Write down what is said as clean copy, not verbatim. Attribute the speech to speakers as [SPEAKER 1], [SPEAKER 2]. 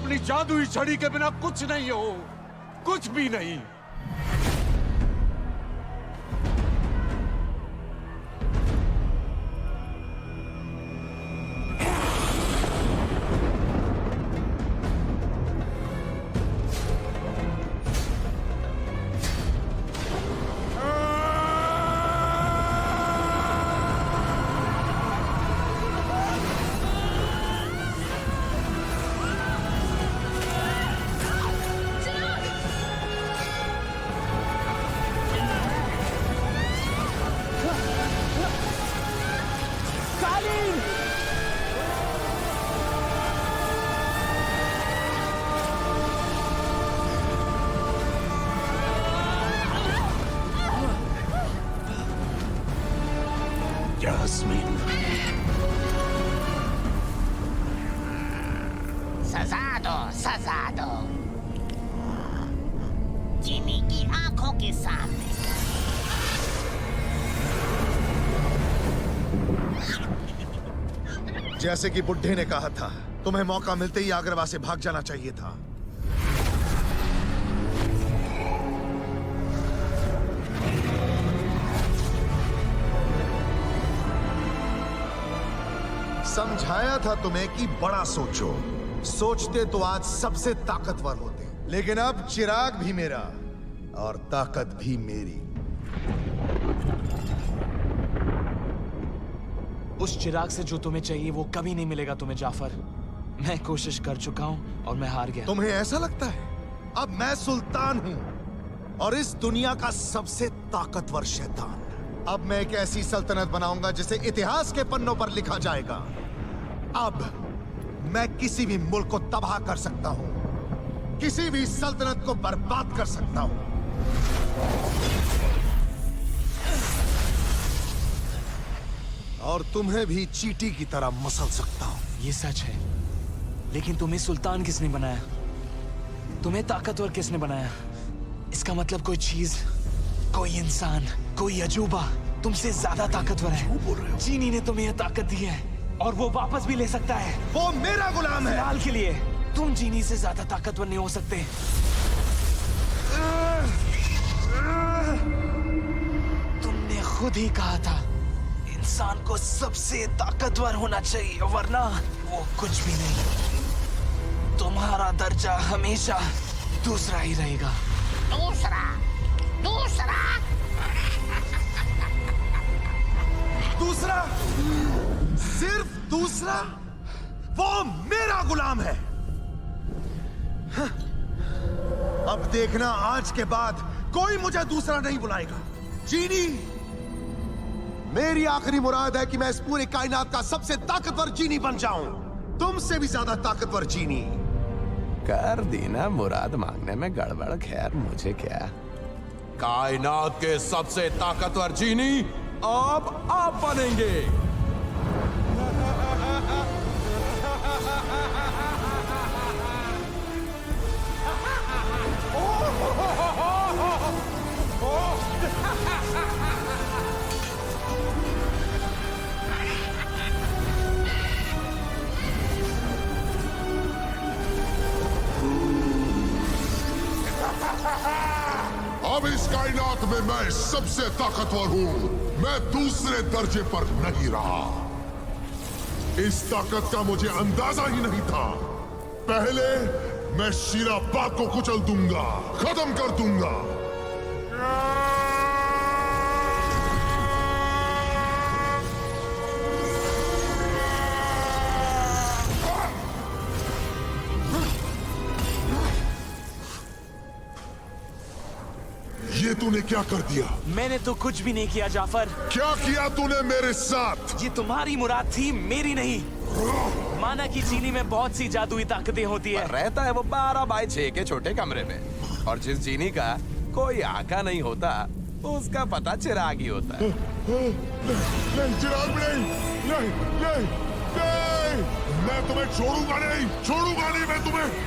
[SPEAKER 1] अपनी जादुई छड़ी के बिना कुछ नहीं हो, कुछ भी नहीं।
[SPEAKER 2] यास्मीन,
[SPEAKER 3] सजा दो जिमी की आंखों के सामने।
[SPEAKER 4] जैसे कि बुड्ढे ने कहा था, तुम्हें मौका मिलते ही आगरवा से भाग जाना चाहिए था। समझाया था तुम्हें कि बड़ा सोचो। सोचते तो आज सबसे ताकतवर होते, लेकिन अब चिराग भी मेरा और ताकत भी मेरी।
[SPEAKER 5] उस चिराग से जो तुम्हें चाहिए वो कभी नहीं मिलेगा तुम्हें जाफर। मैं कोशिश कर चुका हूं और मैं हार गया।
[SPEAKER 4] तुम्हें ऐसा लगता है? अब मैं सुल्तान हूं और इस दुनिया का सबसे ताकतवर शैतान। अब मैं एक ऐसी सल्तनत बनाऊंगा जिसे इतिहास के पन्नों पर लिखा जाएगा। अब मैं किसी भी मुल्क को तबाह कर सकता हूं, किसी भी सल्तनत को बर्बाद कर सकता हूं। और तुम्हें भी चींटी की तरह मसल सकता हूं।
[SPEAKER 5] ये सच है, लेकिन तुम्हें सुल्तान किसने बनाया? तुम्हें ताकतवर किसने बनाया? इसका मतलब कोई चीज, कोई इंसान, कोई अजूबा तुमसे ज्यादा ताकतवर है। चीनी ने तुम्हें यह ताकत दी है और वो वापस भी ले सकता है।
[SPEAKER 4] वो मेरा गुलाम है।
[SPEAKER 5] फिलहाल के लिए तुम चीनी से ज्यादा ताकतवर नहीं हो सकते। तुमने खुद ही कहा था इंसान को सबसे ताकतवर होना चाहिए, वरना वो कुछ भी नहीं। तुम्हारा दर्जा हमेशा दूसरा ही रहेगा।
[SPEAKER 3] दूसरा
[SPEAKER 4] दूसरा, सिर्फ दूसरा? वो मेरा गुलाम है। अब देखना, आज के बाद कोई मुझे दूसरा नहीं बुलाएगा। चीनी, मेरी आखिरी मुराद है कि मैं इस पूरे कायनात का सबसे ताकतवर चीनी बन जाऊं, तुमसे भी ज्यादा ताकतवर चीनी।
[SPEAKER 2] कर दी ना मुराद मांगने में गड़बड़, खैर मुझे क्या। कायनात के सबसे ताकतवर चीनी अब आप बनेंगे।
[SPEAKER 6] अब इस कायनात में मैं सबसे ताकतवर हूं। मैं दूसरे दर्जे पर नहीं रहा। इस ताकत का मुझे अंदाजा ही नहीं था। पहले मैं शीराबाद को कुचल दूंगा, खत्म कर दूंगा। ये तूने क्या कर दिया?
[SPEAKER 5] मैंने तो कुछ भी नहीं किया जाफर।
[SPEAKER 6] क्या किया तूने मेरे साथ?
[SPEAKER 5] ये तुम्हारी मुराद थी, मेरी नहीं। माना कि चीनी में बहुत सी जादुई ताकतें होती है।
[SPEAKER 2] रहता है वो 12x6 के छोटे कमरे में, और जिस चीनी का कोई आका नहीं होता उसका पता चिराग ही होता है।
[SPEAKER 6] नहीं, चिराग नहीं, नहीं, नहीं, नहीं, मैं तुम्हें छोड़ूंगा नहीं मैं तुम्हें।